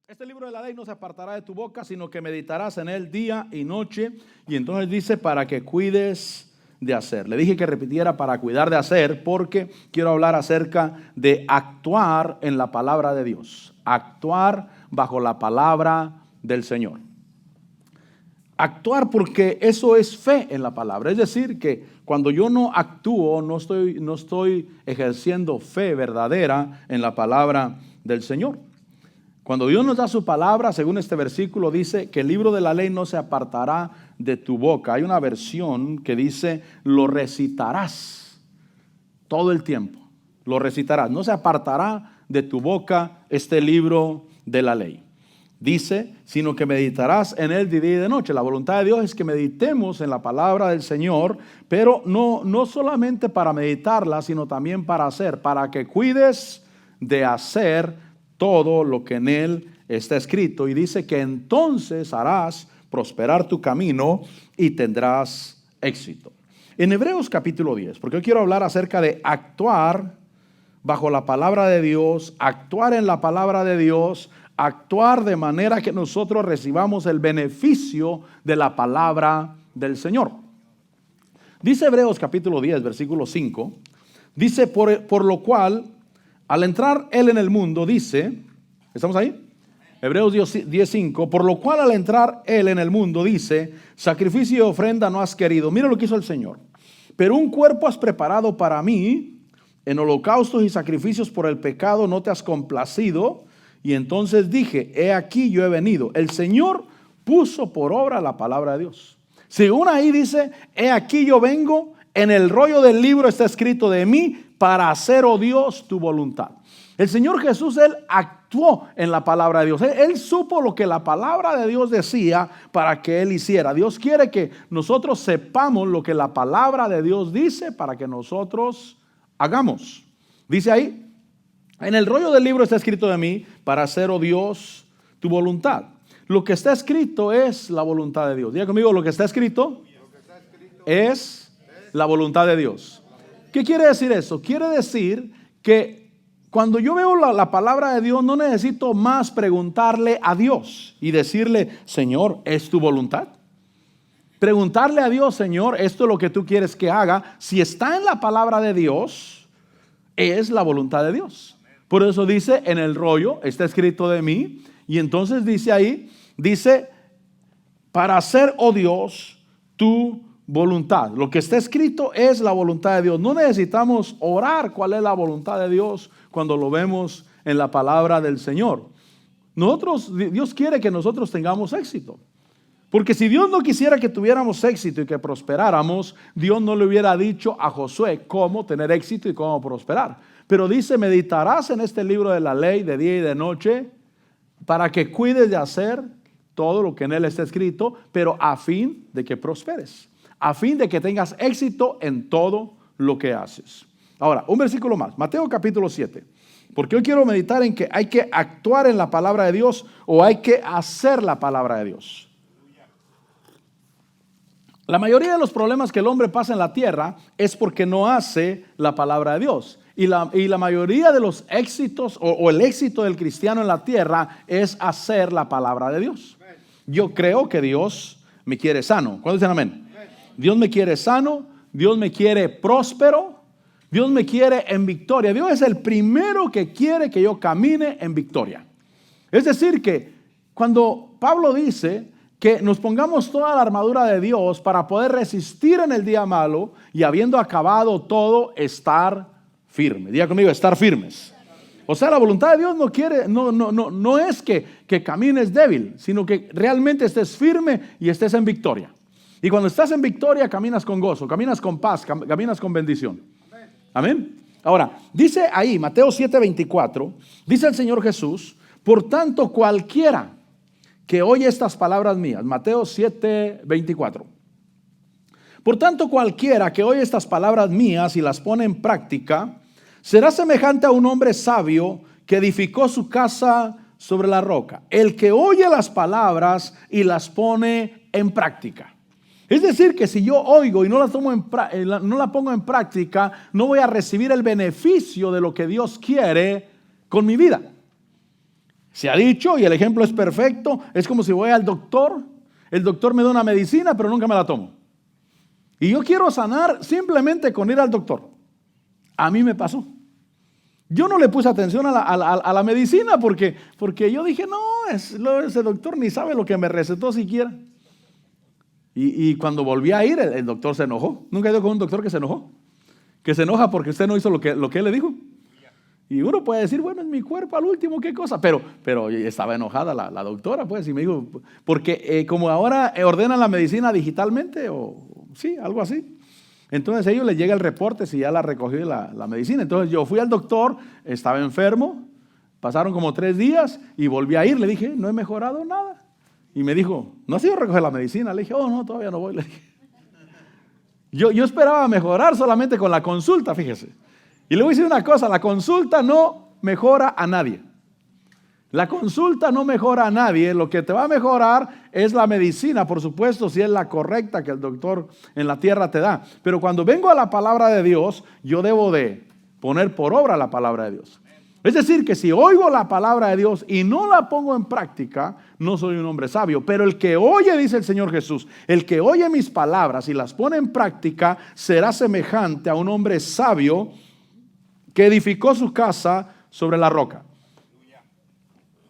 Este libro de la ley no se apartará de tu boca, sino que meditarás en él día y noche. Y entonces dice, para que cuides de hacer. Le dije que repitiera para cuidar de hacer, porque quiero hablar acerca de actuar en la palabra de Dios. Actuar bajo la palabra del Señor. Actuar, porque eso es fe en la palabra. Es decir, que cuando yo no actúo, no estoy ejerciendo fe verdadera en la palabra del Señor. Cuando Dios nos da su palabra, según este versículo, dice que el libro de la ley no se apartará de tu boca. Hay una versión que dice, lo recitarás todo el tiempo. Lo recitarás. No se apartará de tu boca este libro de la ley. Dice, sino que meditarás en él de día y de noche. La voluntad de Dios es que meditemos en la palabra del Señor, pero no solamente para meditarla, sino también para hacer, para que cuides de hacer todo lo que en él está escrito. Y dice que entonces harás prosperar tu camino y tendrás éxito. En Hebreos capítulo 10, porque yo quiero hablar acerca de actuar bajo la palabra de Dios, actuar en la palabra de Dios, actuar de manera que nosotros recibamos el beneficio de la palabra del Señor. Dice Hebreos capítulo 10, versículo 5, dice, por lo cual, al entrar él en el mundo, dice, ¿estamos ahí? Hebreos 10:5, por lo cual al entrar él en el mundo, dice, sacrificio y ofrenda no has querido. Mira lo que hizo el Señor. Pero un cuerpo has preparado para mí, en holocaustos y sacrificios por el pecado no te has complacido. Y entonces dije, he aquí yo he venido. El Señor puso por obra la palabra de Dios. Según ahí dice, he aquí yo vengo, en el rollo del libro está escrito de mí, para hacer, oh Dios, tu voluntad. El Señor Jesús, Él actuó en la palabra de Dios. Él supo lo que la palabra de Dios decía para que Él hiciera. Dios quiere que nosotros sepamos lo que la palabra de Dios dice para que nosotros hagamos. Dice ahí, en el rollo del libro está escrito de mí, para hacer, oh Dios, tu voluntad. Lo que está escrito es la voluntad de Dios. Diga conmigo, lo que está escrito es la voluntad de Dios. ¿Qué quiere decir eso? Quiere decir que cuando yo veo la palabra de Dios, no necesito más preguntarle a Dios y decirle, Señor, ¿es tu voluntad? Preguntarle a Dios, Señor, ¿esto es lo que tú quieres que haga? Si está en la palabra de Dios, es la voluntad de Dios. Por eso dice, en el rollo está escrito de mí. Y entonces dice ahí, dice, para hacer, oh Dios, tu voluntad. Lo que está escrito es la voluntad de Dios. No necesitamos orar cuál es la voluntad de Dios cuando lo vemos en la palabra del Señor. Dios quiere que nosotros tengamos éxito. Porque si Dios no quisiera que tuviéramos éxito y que prosperáramos, Dios no le hubiera dicho a Josué cómo tener éxito y cómo prosperar. Pero dice, meditarás en este libro de la ley de día y de noche para que cuides de hacer todo lo que en él está escrito, pero a fin de que prosperes. A fin de que tengas éxito en todo lo que haces. Ahora, un versículo más, Mateo capítulo 7. Porque hoy quiero meditar en que hay que actuar en la palabra de Dios o hay que hacer la palabra de Dios. La mayoría de los problemas que el hombre pasa en la tierra es porque no hace la palabra de Dios. Y la mayoría de los éxitos o el éxito del cristiano en la tierra es hacer la palabra de Dios. Yo creo que Dios me quiere sano. ¿Cuántos dicen amén? Dios me quiere sano, Dios me quiere próspero, Dios me quiere en victoria. Dios es el primero que quiere que yo camine en victoria. Es decir que cuando Pablo dice que nos pongamos toda la armadura de Dios para poder resistir en el día malo y habiendo acabado todo, estar firme. Diga conmigo, estar firmes. O sea, la voluntad de Dios no es que camines débil, sino que realmente estés firme y estés en victoria. Y cuando estás en victoria, caminas con gozo, caminas con paz, caminas con bendición. Amén. Ahora, dice ahí, Mateo 7:24, dice el Señor Jesús, por tanto cualquiera que oye estas palabras mías, Mateo 7:24. Por tanto cualquiera que oye estas palabras mías y las pone en práctica, será semejante a un hombre sabio que edificó su casa sobre la roca. El que oye las palabras y las pone en práctica. Es decir, que si yo oigo y no la pongo en práctica, no voy a recibir el beneficio de lo que Dios quiere con mi vida. Se ha dicho, y el ejemplo es perfecto, es como si voy al doctor, el doctor me da una medicina, pero nunca me la tomo. Y yo quiero sanar simplemente con ir al doctor. A mí me pasó. Yo no le puse atención a la medicina porque yo dije, no, ese doctor ni sabe lo que me recetó siquiera. Y cuando volví a ir, el doctor se enojó. ¿Nunca he ido con un doctor que se enojó? Que se enoja porque usted no hizo lo que él le dijo. Y uno puede decir, bueno, es mi cuerpo al último, qué cosa. Pero estaba enojada la doctora, pues, y me dijo, porque como ahora ordenan la medicina digitalmente, o sí, algo así. Entonces a ellos les llega el reporte si ya la recogió la medicina. Entonces yo fui al doctor, estaba enfermo, pasaron como 3 días y volví a ir. Le dije, no he mejorado nada. Y me dijo, ¿no has ido a recoger la medicina? Le dije, oh, no, todavía no voy. Le dije. Yo esperaba mejorar solamente con la consulta, fíjese. Y le voy a decir una cosa, la consulta no mejora a nadie. La consulta no mejora a nadie. Lo que te va a mejorar es la medicina, por supuesto, si es la correcta que el doctor en la tierra te da. Pero cuando vengo a la palabra de Dios, yo debo de poner por obra la palabra de Dios. Es decir, que si oigo la palabra de Dios y no la pongo en práctica, no soy un hombre sabio. Pero el que oye, dice el Señor Jesús, el que oye mis palabras y las pone en práctica, será semejante a un hombre sabio que edificó su casa sobre la roca.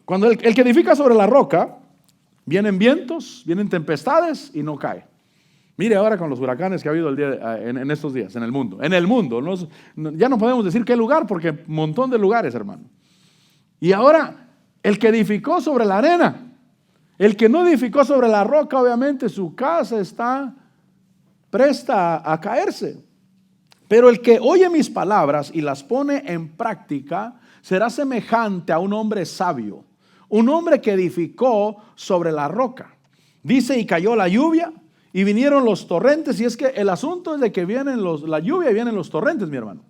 Cuando el que edifica sobre la roca, vienen vientos, vienen tempestades y no cae. Mire ahora con los huracanes que ha habido en estos días en el mundo. En el mundo, ya no podemos decir qué lugar, porque un montón de lugares, hermano. Y ahora, el que edificó sobre la arena, el que no edificó sobre la roca, obviamente su casa está presta a caerse. Pero el que oye mis palabras y las pone en práctica, será semejante a un hombre sabio, un hombre que edificó sobre la roca. Dice, y cayó la lluvia, y vinieron los torrentes. Y es que el asunto es de que vienen la lluvia y vienen los torrentes, mi hermano.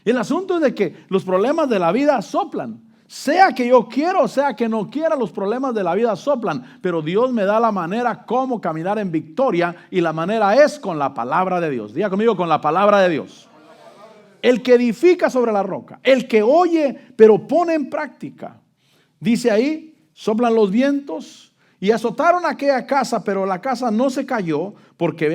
El asunto es de que los problemas de la vida soplan. Sea que yo quiera o sea que no quiera, los problemas de la vida soplan. Pero Dios me da la manera cómo caminar en victoria. Y la manera es con la palabra de Dios. Diga conmigo, con la palabra de Dios. El que edifica sobre la roca, el que oye pero pone en práctica. Dice ahí, soplan los vientos y azotaron aquella casa, pero la casa no se cayó porque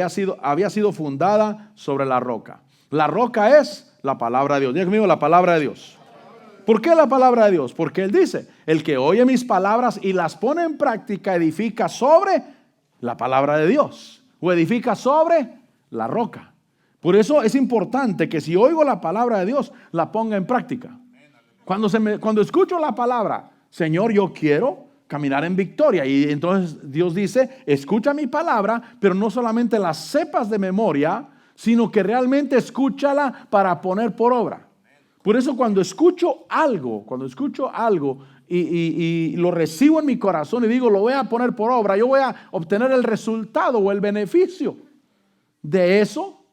había sido fundada sobre la roca. La roca es la palabra de Dios. Diga conmigo, la palabra de Dios. ¿Por qué la palabra de Dios? Porque Él dice, el que oye mis palabras y las pone en práctica, edifica sobre la palabra de Dios o edifica sobre la roca. Por eso es importante que si oigo la palabra de Dios, la ponga en práctica. Cuando escucho la palabra, Señor, yo quiero caminar en victoria. Y entonces Dios dice, escucha mi palabra, pero no solamente la sepas de memoria, sino que realmente escúchala para poner por obra. Por eso cuando escucho algo y lo recibo en mi corazón y digo, lo voy a poner por obra, yo voy a obtener el resultado o el beneficio de eso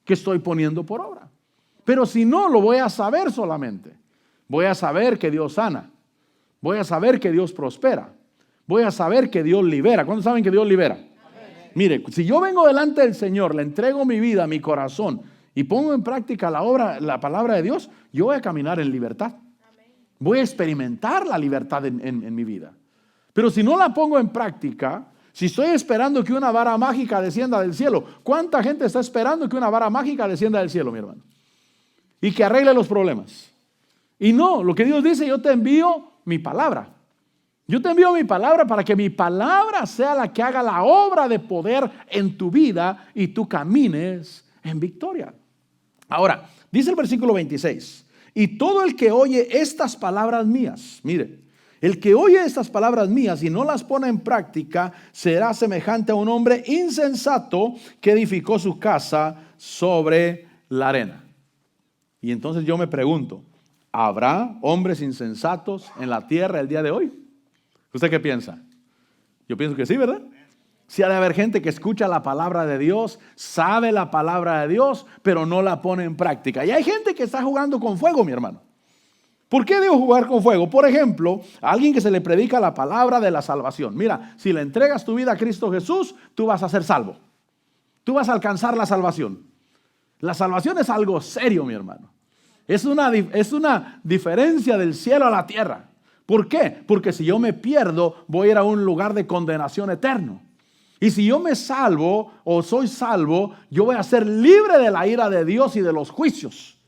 que estoy poniendo por obra. Pero si no, lo voy a saber solamente. Voy a saber que Dios sana. Voy a saber que Dios prospera. Voy a saber que Dios libera. ¿Cuántos saben que Dios libera? Amén. Mire, si yo vengo delante del Señor, le entrego mi vida, mi corazón y pongo en práctica la palabra de Dios, yo voy a caminar en libertad. Amén. Voy a experimentar la libertad en mi vida. Pero si no la pongo en práctica, si estoy esperando que una vara mágica descienda del cielo, ¿cuánta gente está esperando que una vara mágica descienda del cielo, mi hermano? Y que arregle los problemas. Y no, lo que Dios dice, yo te envío mi palabra. Yo te envío mi palabra para que mi palabra sea la que haga la obra de poder en tu vida y tú camines en victoria. Ahora, dice el versículo 26, y todo el que oye estas palabras mías, mire, el que oye estas palabras mías y no las pone en práctica, será semejante a un hombre insensato que edificó su casa sobre la arena. Y entonces yo me pregunto, ¿habrá hombres insensatos en la tierra el día de hoy? ¿Usted qué piensa? Yo pienso que sí, ¿verdad? Sí ha de haber gente que escucha la palabra de Dios, sabe la palabra de Dios, pero no la pone en práctica. Y hay gente que está jugando con fuego, mi hermano. ¿Por qué digo jugar con fuego? Por ejemplo, a alguien que se le predica la palabra de la salvación. Mira, si le entregas tu vida a Cristo Jesús, tú vas a ser salvo. Tú vas a alcanzar la salvación. La salvación es algo serio, mi hermano. Es una diferencia del cielo a la tierra. ¿Por qué? Porque si yo me pierdo, voy a ir a un lugar de condenación eterno. Y si yo me salvo o soy salvo, yo voy a ser libre de la ira de Dios y de los juicios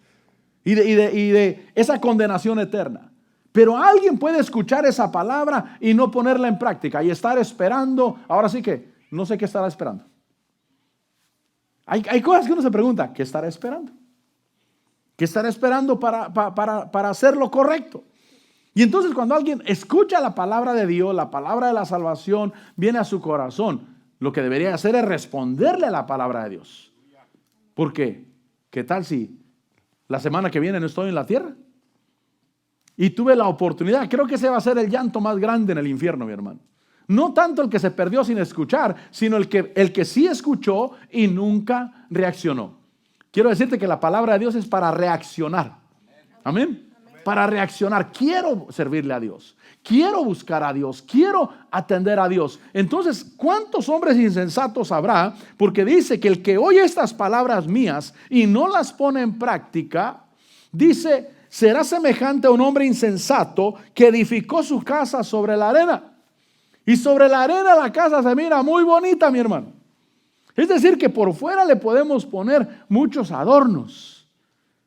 y de esa condenación eterna. Pero alguien puede escuchar esa palabra y no ponerla en práctica y estar esperando. Ahora sí que no sé qué estará esperando. Hay cosas que uno se pregunta, ¿qué estará esperando? ¿Qué estará esperando para hacer lo correcto? Y entonces cuando alguien escucha la palabra de Dios, la palabra de la salvación, viene a su corazón, lo que debería hacer es responderle a la palabra de Dios. ¿Por qué? ¿Qué tal si la semana que viene no estoy en la tierra? Y tuve la oportunidad, creo que ese va a ser el llanto más grande en el infierno, mi hermano. No tanto el que se perdió sin escuchar, sino el que sí escuchó y nunca reaccionó. Quiero decirte que la palabra de Dios es para reaccionar. Amén. Para reaccionar. Quiero servirle a Dios. Quiero buscar a Dios. Quiero atender a Dios. Entonces, ¿cuántos hombres insensatos habrá? Porque dice que el que oye estas palabras mías y no las pone en práctica, dice, será semejante a un hombre insensato que edificó su casa sobre la arena. Y sobre la arena la casa se mira muy bonita, mi hermano. Es decir, que por fuera le podemos poner muchos adornos.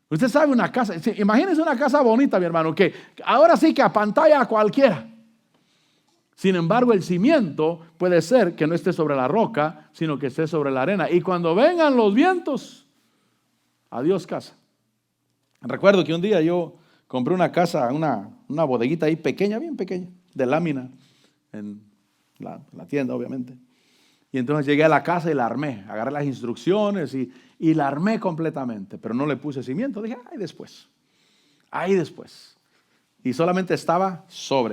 Usted sabe una casa, imagínese una casa bonita, mi hermano, que ahora sí que apantalla a cualquiera. Sin embargo, el cimiento puede ser que no esté sobre la roca, sino que esté sobre la arena. Y cuando vengan los vientos, adiós casa. Recuerdo que un día yo compré una casa, una bodeguita ahí pequeña, bien pequeña, de lámina, en la tienda obviamente. Y entonces llegué a la casa y la armé, agarré las instrucciones y la armé completamente, pero no le puse cimiento. Dije, ahí después. Y solamente estaba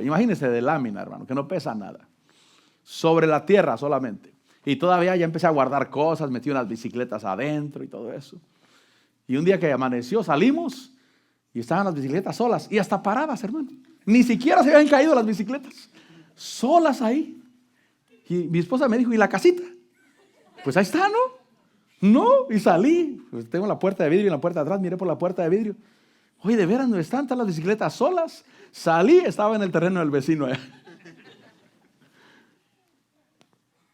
imagínense de lámina, hermano, que no pesa nada. Sobre la tierra solamente. Y todavía ya empecé a guardar cosas, metí unas bicicletas adentro y todo eso. Y un día que amaneció, salimos y estaban las bicicletas solas y hasta paradas, hermano. Ni siquiera se habían caído las bicicletas. Solas ahí. Y mi esposa me dijo, ¿y la casita? Pues ahí está, ¿no? No, y salí. Pues tengo la puerta de vidrio y la puerta de atrás, miré por la puerta de vidrio. Oye, ¿de veras no están las bicicletas solas? Salí, estaba en el terreno del vecino.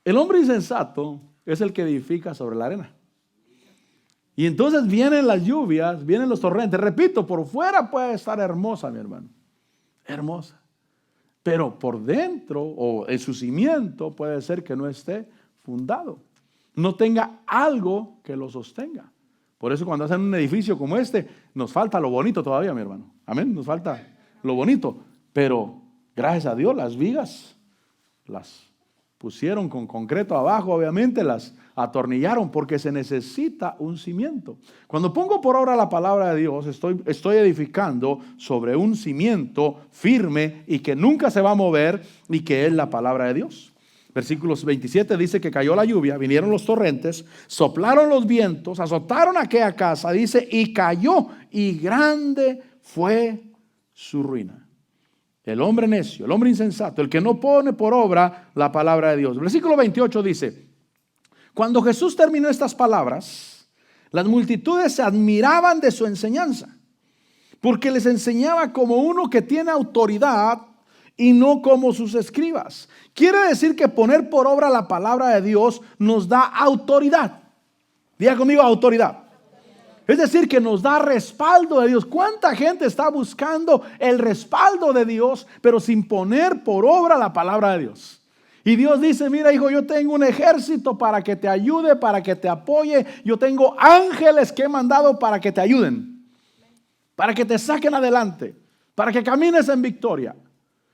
El hombre insensato es el que edifica sobre la arena. Y entonces vienen las lluvias, vienen los torrentes. Repito, por fuera puede estar hermosa, mi hermano. Hermosa. Pero por dentro o en su cimiento puede ser que no esté fundado. No tenga algo que lo sostenga. Por eso cuando hacen un edificio como este, nos falta lo bonito todavía, mi hermano. Amén, nos falta lo bonito. Pero gracias a Dios las vigas las pusieron con concreto abajo, obviamente las atornillaron porque se necesita un cimiento. Cuando pongo por obra la palabra de Dios, estoy edificando sobre un cimiento firme y que nunca se va a mover y que es la palabra de Dios. Versículos 27 dice que cayó la lluvia, vinieron los torrentes, soplaron los vientos, azotaron aquella casa, dice, y cayó, y grande fue su ruina. El hombre necio, el hombre insensato, el que no pone por obra la palabra de Dios. Versículo 28 dice, cuando Jesús terminó estas palabras, las multitudes se admiraban de su enseñanza, porque les enseñaba como uno que tiene autoridad y no como sus escribas. Quiere decir que poner por obra la palabra de Dios nos da autoridad. Diga conmigo, autoridad. Es decir, que nos da respaldo de Dios. ¿Cuánta gente está buscando el respaldo de Dios, pero sin poner por obra la palabra de Dios? Y Dios dice, mira hijo, yo tengo un ejército para que te ayude, para que te apoye. Yo tengo ángeles que he mandado para que te ayuden, para que te saquen adelante, para que camines en victoria.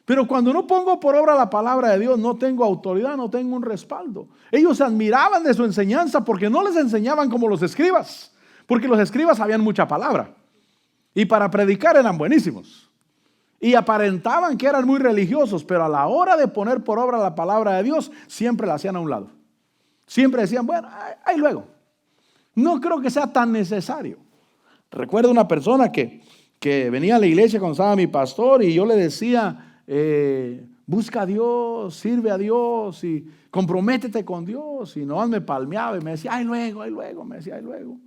Pero cuando no pongo por obra la palabra de Dios, no tengo autoridad, no tengo un respaldo. Ellos se admiraban de su enseñanza porque no les enseñaban como los escribas. Porque los escribas sabían mucha palabra y para predicar eran buenísimos y aparentaban que eran muy religiosos, pero a la hora de poner por obra la palabra de Dios siempre la hacían a un lado. Siempre decían, bueno, ahí luego. No creo que sea tan necesario. Recuerdo una persona que venía a la iglesia cuando estaba mi pastor y yo le decía, busca a Dios, sirve a Dios y comprométete con Dios, y no me palmeaba y me decía, ahí luego, me decía, ahí luego.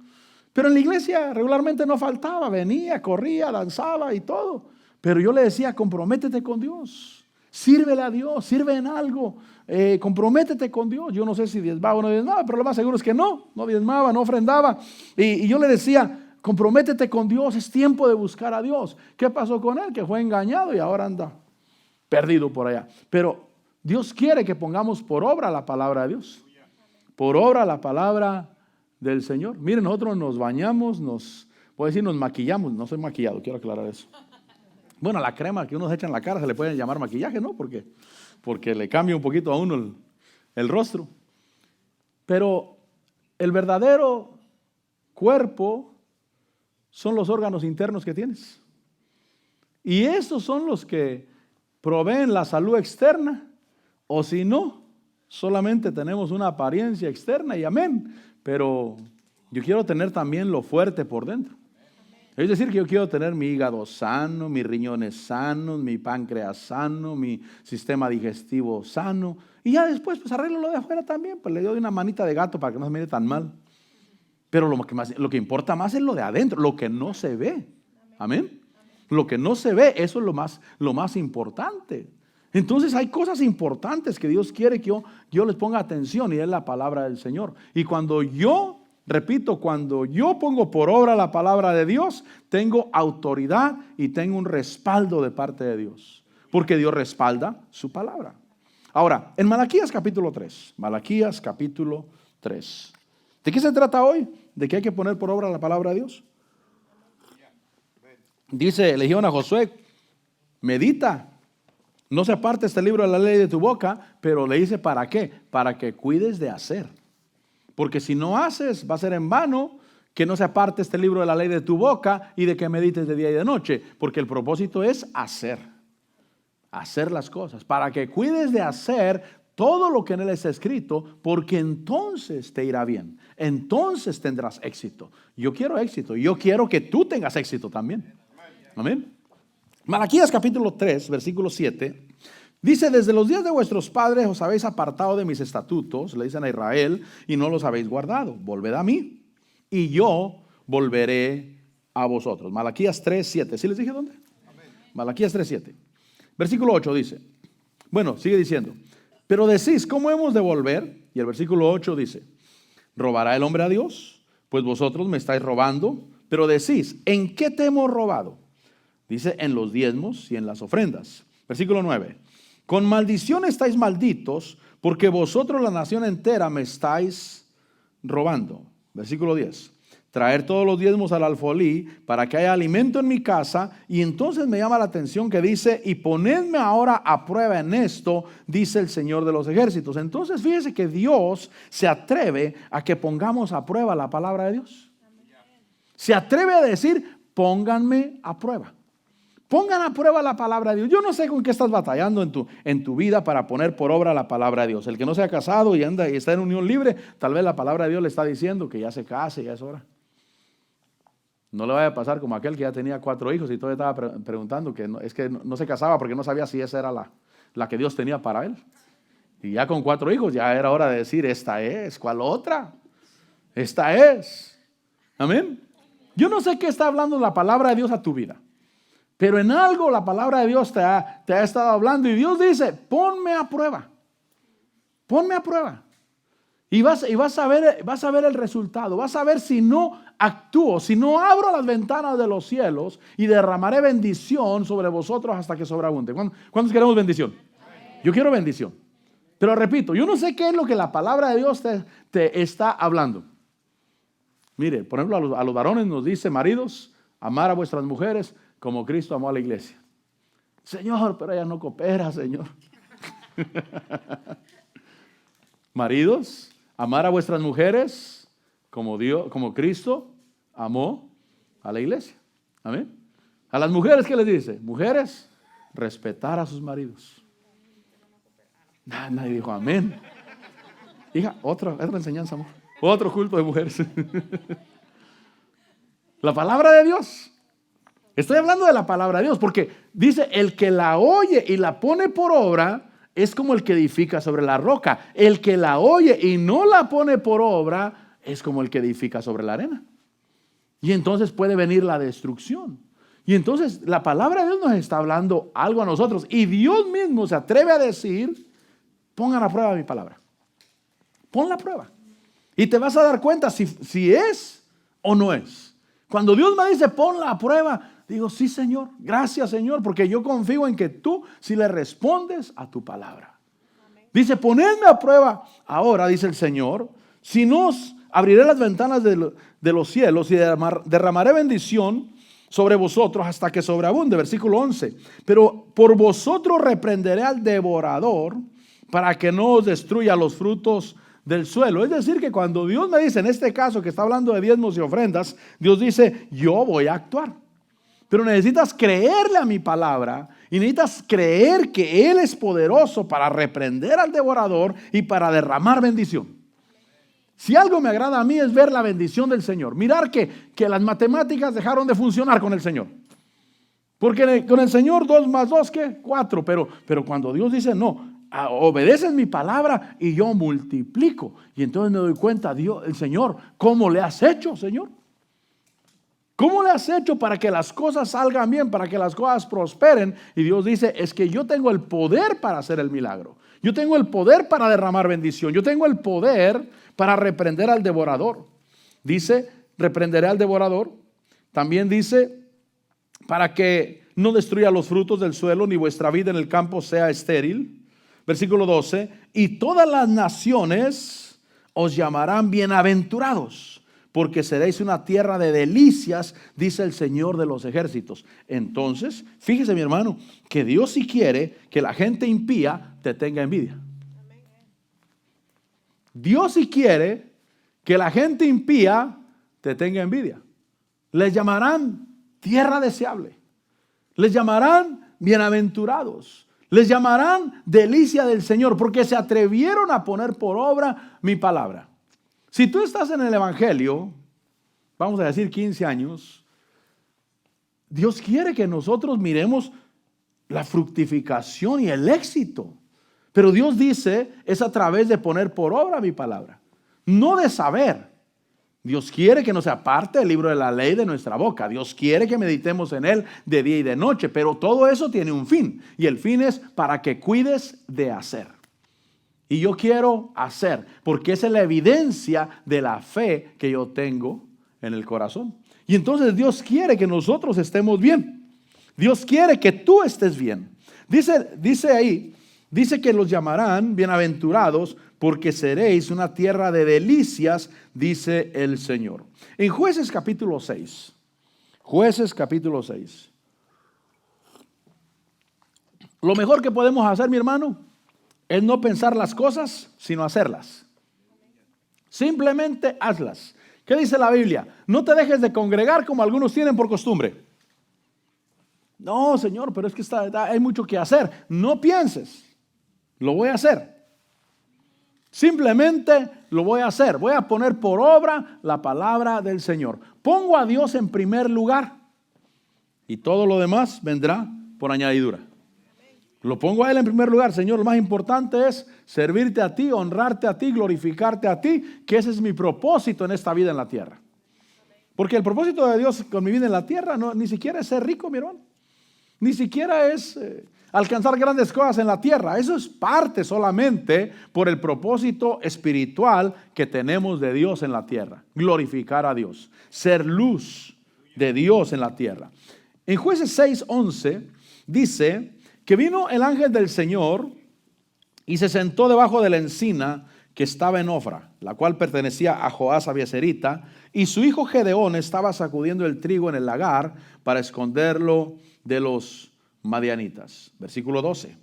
Pero en la iglesia regularmente no faltaba, venía, corría, danzaba y todo. Pero yo le decía, comprométete con Dios, sírvele a Dios, sirve en algo, comprométete con Dios. Yo no sé si diezmaba o no diezmaba, pero lo más seguro es que no diezmaba, no ofrendaba. Y yo le decía, comprométete con Dios, es tiempo de buscar a Dios. ¿Qué pasó con él? Que fue engañado y ahora anda perdido por allá. Pero Dios quiere que pongamos por obra la palabra de Dios, por obra la palabra del Señor. Miren, nosotros nos bañamos, nos maquillamos. No soy maquillado, quiero aclarar eso. Bueno, la crema que uno se echa en la cara se le puede llamar maquillaje, ¿no? Porque le cambia un poquito a uno el rostro. Pero el verdadero cuerpo son los órganos internos que tienes. Y esos son los que proveen la salud externa. O si no, solamente tenemos una apariencia externa y amén. Pero yo quiero tener también lo fuerte por dentro. Es decir, que yo quiero tener mi hígado sano, mis riñones sanos, mi páncreas sano, mi sistema digestivo sano. Y ya después, pues arreglo lo de afuera también. Pues le doy una manita de gato para que no se mire tan mal. Pero lo que importa más es lo de adentro, lo que no se ve. Amén. Lo que no se ve, eso es lo más importante. Entonces hay cosas importantes que Dios quiere que yo les ponga atención, y es la palabra del Señor. Y cuando yo pongo por obra la palabra de Dios, tengo autoridad y tengo un respaldo de parte de Dios, porque Dios respalda su palabra. Ahora, en Malaquías capítulo 3, ¿de qué se trata hoy? ¿De que hay que poner por obra la palabra de Dios? Dice, le dijeron a Josué, medita, no se aparte este libro de la ley de tu boca, pero le dice, ¿para qué? Para que cuides de hacer. Porque si no haces, va a ser en vano que no se aparte este libro de la ley de tu boca y de que medites de día y de noche. Porque el propósito es hacer las cosas. Para que cuides de hacer todo lo que en él está escrito, porque entonces te irá bien. Entonces tendrás éxito. Yo quiero éxito. Yo quiero que tú tengas éxito también. Amén. Malaquías capítulo 3, versículo 7. Dice, desde los días de vuestros padres os habéis apartado de mis estatutos, le dicen a Israel, y no los habéis guardado. Volved a mí, y yo volveré a vosotros. Malaquías 3:7. ¿Sí les dije dónde? Amén. Malaquías 3:7. Versículo 8 dice, bueno, sigue diciendo, pero decís, ¿cómo hemos de volver? Y el versículo 8 dice, ¿robará el hombre a Dios? Pues vosotros me estáis robando. Pero decís, ¿en qué te hemos robado? Dice, en los diezmos y en las ofrendas. Versículo 9. Con maldición estáis malditos, porque vosotros la nación entera me estáis robando. Versículo 10. Traer todos los diezmos al alfolí para que haya alimento en mi casa. Y entonces me llama la atención que dice, y ponedme ahora a prueba en esto, dice el Señor de los ejércitos. Entonces fíjese que Dios se atreve a que pongamos a prueba la palabra de Dios. Se atreve a decir, pónganme a prueba. Pongan a prueba la palabra de Dios. Yo no sé con qué estás batallando en tu vida para poner por obra la palabra de Dios. El que no se ha casado y anda y está en unión libre, tal vez la palabra de Dios le está diciendo que ya se case, ya es hora. No le vaya a pasar como aquel que ya tenía 4 hijos y todavía estaba preguntando que no se casaba porque no sabía si esa era la que Dios tenía para él. Y ya con 4 hijos ya era hora de decir, esta es, ¿cuál otra? Esta es. Amén. Yo no sé qué está hablando la palabra de Dios a tu vida. Pero en algo la palabra de Dios te ha estado hablando y Dios dice, ponme a prueba. Ponme a prueba. Y vas a ver el resultado. Vas a ver si no actúo, si no abro las ventanas de los cielos y derramaré bendición sobre vosotros hasta que sobreabunde. ¿Cuántos queremos bendición? Yo quiero bendición. Pero repito, yo no sé qué es lo que la palabra de Dios te está hablando. Mire, por ejemplo, a los varones nos dice, maridos, amar a vuestras mujeres como Cristo amó a la iglesia. Señor, pero ella no coopera, Señor. Maridos, amar a vuestras mujeres como Cristo amó a la iglesia. Amén. A las mujeres, ¿qué les dice? Mujeres, respetar a sus maridos. Nadie dijo amén. Hija, otra enseñanza, amor. Otro culto de mujeres. La palabra de Dios. Estoy hablando de la palabra de Dios porque dice, el que la oye y la pone por obra es como el que edifica sobre la roca. El que la oye y no la pone por obra es como el que edifica sobre la arena. Y entonces puede venir la destrucción. Y entonces la palabra de Dios nos está hablando algo a nosotros. Y Dios mismo se atreve a decir, pongan a prueba mi palabra. Pon la prueba. Y te vas a dar cuenta si es o no es. Cuando Dios me dice, ponla a prueba, digo, sí, Señor, gracias, Señor, porque yo confío en que tú si le respondes a tu palabra. Amén. Dice, ponedme a prueba ahora, dice el Señor, si no os abriré las ventanas de los cielos y derramaré bendición sobre vosotros hasta que sobreabunde. Versículo 11. Pero por vosotros reprenderé al devorador para que no os destruya los frutos del suelo. Es decir, que cuando Dios me dice, en este caso que está hablando de diezmos y ofrendas, Dios dice, yo voy a actuar. Pero necesitas creerle a mi palabra y necesitas creer que Él es poderoso para reprender al devorador y para derramar bendición. Si algo me agrada a mí es ver la bendición del Señor. Mirar que las matemáticas dejaron de funcionar con el Señor. Porque con el Señor 2 más 2, ¿qué? 4. Pero cuando Dios dice, no, obedeces mi palabra y yo multiplico. Y entonces me doy cuenta, Dios, el Señor, ¿cómo le has hecho, Señor? ¿Cómo le has hecho para que las cosas salgan bien, para que las cosas prosperen? Y Dios dice, es que yo tengo el poder para hacer el milagro. Yo tengo el poder para derramar bendición. Yo tengo el poder para reprender al devorador. Dice, reprenderé al devorador. También dice, para que no destruya los frutos del suelo, ni vuestra vida en el campo sea estéril. Versículo 12, y todas las naciones os llamarán bienaventurados, porque seréis una tierra de delicias, dice el Señor de los ejércitos. Entonces, fíjese mi hermano, que Dios sí quiere que la gente impía te tenga envidia. Dios sí quiere que la gente impía te tenga envidia. Les llamarán tierra deseable. Les llamarán bienaventurados. Les llamarán delicia del Señor, porque se atrevieron a poner por obra mi palabra. Si tú estás en el Evangelio, vamos a decir 15 años, Dios quiere que nosotros miremos la fructificación y el éxito. Pero Dios dice, es a través de poner por obra mi palabra, no de saber. Dios quiere que no se aparte el libro de la ley de nuestra boca. Dios quiere que meditemos en él de día y de noche. Pero todo eso tiene un fin. Y el fin es para que cuides de hacer. Y yo quiero hacer, porque esa es la evidencia de la fe que yo tengo en el corazón. Y entonces Dios quiere que nosotros estemos bien. Dios quiere que tú estés bien. Dice ahí, dice que los llamarán bienaventurados, porque seréis una tierra de delicias, dice el Señor. En Jueces capítulo 6, Jueces capítulo 6. Lo mejor que podemos hacer, mi hermano, es no pensar las cosas, sino hacerlas. Simplemente hazlas. ¿Qué dice la Biblia? No te dejes de congregar como algunos tienen por costumbre. No, Señor, pero es que hay mucho que hacer. No pienses, lo voy a hacer. Simplemente lo voy a hacer. Voy a poner por obra la palabra del Señor. Pongo a Dios en primer lugar y todo lo demás vendrá por añadidura. Lo pongo a Él en primer lugar. Señor, lo más importante es servirte a ti, honrarte a ti, glorificarte a ti, que ese es mi propósito en esta vida en la tierra. Porque el propósito de Dios con mi vida en la tierra ni siquiera es ser rico, mi hermano. Ni siquiera es alcanzar grandes cosas en la tierra. Eso es parte solamente por el propósito espiritual que tenemos de Dios en la tierra. Glorificar a Dios. Ser luz de Dios en la tierra. En Jueces 6:11 dice que vino el ángel del Señor y se sentó debajo de la encina que estaba en Ofra, la cual pertenecía a Joás Abieserita, y su hijo Gedeón estaba sacudiendo el trigo en el lagar para esconderlo de los madianitas. Versículo 12.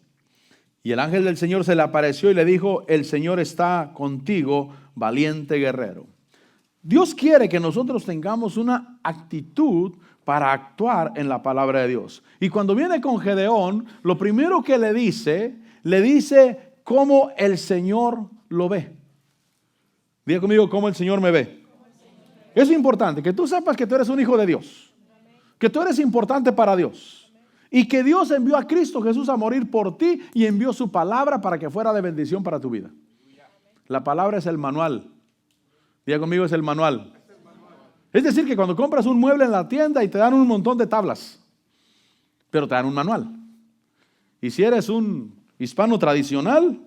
Y el ángel del Señor se le apareció y le dijo, el Señor está contigo, valiente guerrero. Dios quiere que nosotros tengamos una actitud para actuar en la palabra de Dios. Y cuando viene con Gedeón, lo primero que le dice cómo el Señor lo ve. Diga conmigo, cómo el Señor me ve. Es importante que tú sepas que tú eres un hijo de Dios, que tú eres importante para Dios y que Dios envió a Cristo Jesús a morir por ti y envió su palabra para que fuera de bendición para tu vida. La palabra es el manual. Diga conmigo, es el manual. Es decir, que cuando compras un mueble en la tienda y te dan un montón de tablas, pero te dan un manual. Y si eres un hispano tradicional,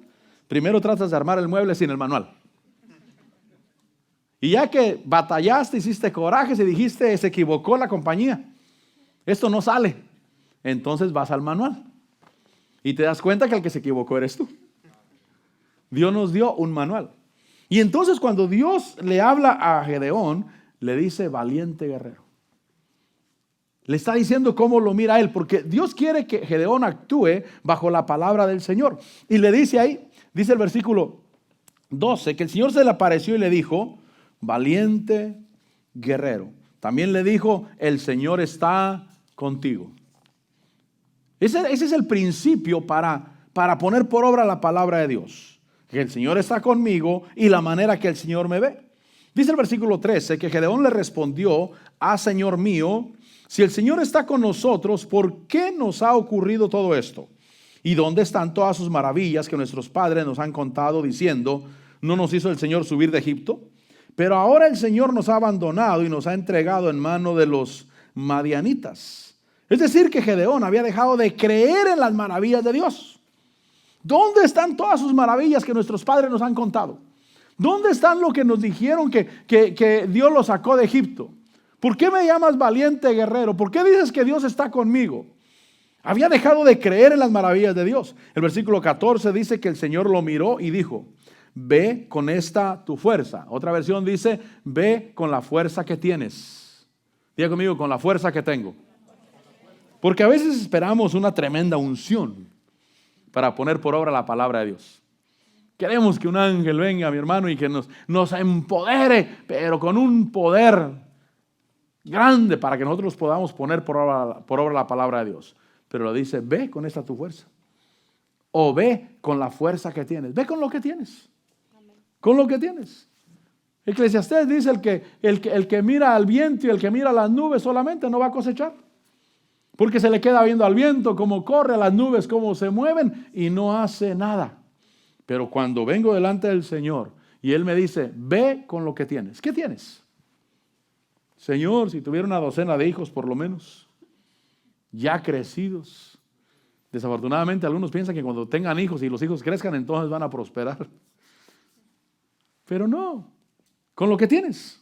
primero tratas de armar el mueble sin el manual. Y ya que batallaste, hiciste corajes y dijiste, se equivocó la compañía, esto no sale, entonces vas al manual y te das cuenta que el que se equivocó eres tú. Dios nos dio un manual. Y entonces cuando Dios le habla a Gedeón, le dice valiente guerrero. Le está diciendo cómo lo mira él, porque Dios quiere que Gedeón actúe bajo la palabra del Señor. Y le dice ahí, dice el versículo 12, que el Señor se le apareció y le dijo, valiente guerrero. También le dijo, el Señor está contigo. Ese es el principio para poner por obra la palabra de Dios. Que el Señor está conmigo y la manera que el Señor me ve. Dice el versículo 13 que Gedeón le respondió, Señor mío, si el Señor está con nosotros, ¿por qué nos ha ocurrido todo esto? ¿Y dónde están todas sus maravillas que nuestros padres nos han contado diciendo, no nos hizo el Señor subir de Egipto? Pero ahora el Señor nos ha abandonado y nos ha entregado en mano de los madianitas. Es decir, que Gedeón había dejado de creer en las maravillas de Dios. ¿Dónde están todas sus maravillas que nuestros padres nos han contado? ¿Dónde están lo que nos dijeron que Dios los sacó de Egipto? ¿Por qué me llamas valiente guerrero? ¿Por qué dices que Dios está conmigo? Había dejado de creer en las maravillas de Dios. El versículo 14 dice que el Señor lo miró y dijo, ve con esta tu fuerza. Otra versión dice, ve con la fuerza que tienes. Diga conmigo, con la fuerza que tengo. Porque a veces esperamos una tremenda unción para poner por obra la palabra de Dios. Queremos que un ángel venga, mi hermano, y que nos empodere, pero con un poder grande para que nosotros podamos poner por obra la palabra de Dios. Pero le dice, ve con esta tu fuerza. O ve con la fuerza que tienes. Ve con lo que tienes. Con lo que tienes. Eclesiastés dice el que mira al viento y el que mira a las nubes solamente no va a cosechar. Porque se le queda viendo al viento cómo corre, a las nubes cómo se mueven y no hace nada. Pero cuando vengo delante del Señor y Él me dice, ve con lo que tienes. ¿Qué tienes? Señor, si tuviera una docena de hijos por lo menos, ya crecidos. Desafortunadamente algunos piensan que cuando tengan hijos y los hijos crezcan entonces van a prosperar. Pero no, con lo que tienes.